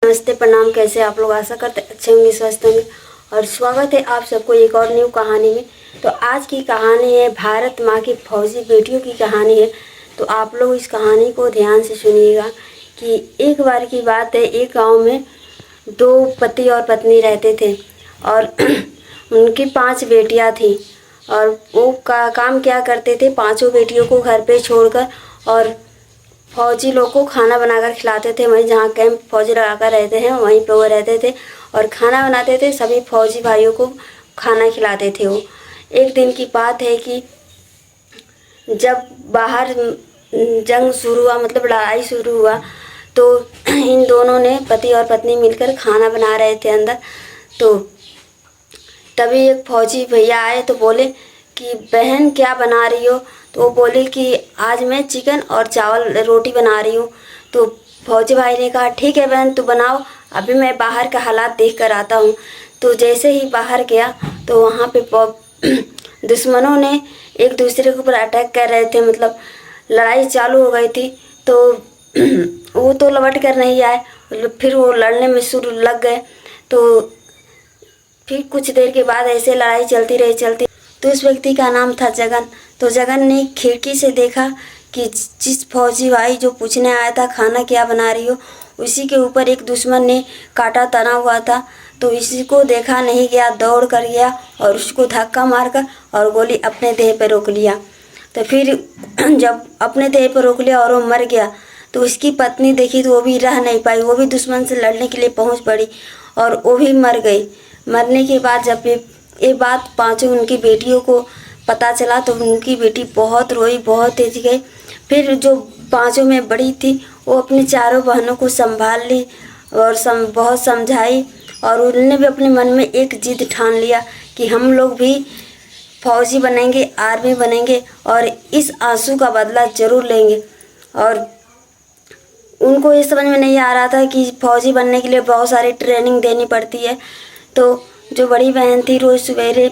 नमस्ते, प्रणाम। कैसे आप लोग? आशा करते अच्छे होंगे, स्वस्थ होंगे। और स्वागत है आप सबको एक और न्यू कहानी में। तो आज की कहानी है भारत माँ की फौजी बेटियों की कहानी है। तो आप लोग इस कहानी को ध्यान से सुनिएगा कि एक बार की बात है, एक गांव में दो पति और पत्नी रहते थे और उनकी 5 बेटियां थीं। और वो काम क्या करते थे, पांचों बेटियों को घर पे छोड़कर और फौजी लोग को खाना बनाकर खिलाते थे। वहीं जहाँ कैंप फौजी लगाकर रहते हैं वहीं पे वो रहते थे और खाना बनाते थे। सभी फौजी भाइयों को खाना खिलाते थे वो। एक दिन की बात है कि जब बाहर जंग शुरू हुआ, मतलब लड़ाई शुरू हुआ, तो इन दोनों ने पति और पत्नी मिलकर खाना बना रहे थे अंदर। तो तभी एक फौजी भैया आए तो बोले कि बहन क्या बना रही हो? तो वो बोली कि आज मैं चिकन और चावल रोटी बना रही हूँ। तो फौजी भाई ने कहा ठीक है बहन, तू बनाओ, अभी मैं बाहर का हालात देख कर आता हूँ। तो जैसे ही बाहर गया तो वहाँ पे दुश्मनों ने एक दूसरे के ऊपर अटैक कर रहे थे, मतलब लड़ाई चालू हो गई थी। तो वो तो लौट कर नहीं आए, फिर वो लड़ने में शुरू लग गए। तो फिर कुछ देर के बाद ऐसे लड़ाई चलती। तो उस व्यक्ति का नाम था जगन। तो जगन ने खिड़की से देखा कि जिस फौजी भाई जो पूछने आया था खाना क्या बना रही हो, उसी के ऊपर एक दुश्मन ने कांटा तना हुआ था। तो इसी को देखा नहीं गया, दौड़ कर गया और उसको धक्का मारकर और गोली अपने देह पर रोक लिया। तो फिर जब अपने देह पर रोक लिया और वो मर गया, तो उसकी पत्नी देखी तो वो भी रह नहीं पाई, वो भी दुश्मन से लड़ने के लिए पहुंच पड़ी और वो भी मर गई। मरने के बाद जब ये बात पांचों उनकी बेटियों को पता चला तो उनकी बेटी बहुत रोई, बहुत तेज गई। फिर जो पांचों में बड़ी थी वो अपनी चारों बहनों को संभाल ली और बहुत समझाई और उन्होंने भी अपने मन में एक जिद ठान लिया कि हम लोग भी फौजी बनेंगे, आर्मी बनेंगे और इस आंसू का बदला ज़रूर लेंगे। और उनको ये समझ में नहीं आ रहा था कि फौजी बनने के लिए बहुत सारी ट्रेनिंग देनी पड़ती है। तो जो बड़ी बहन थी रोज़ सवेरे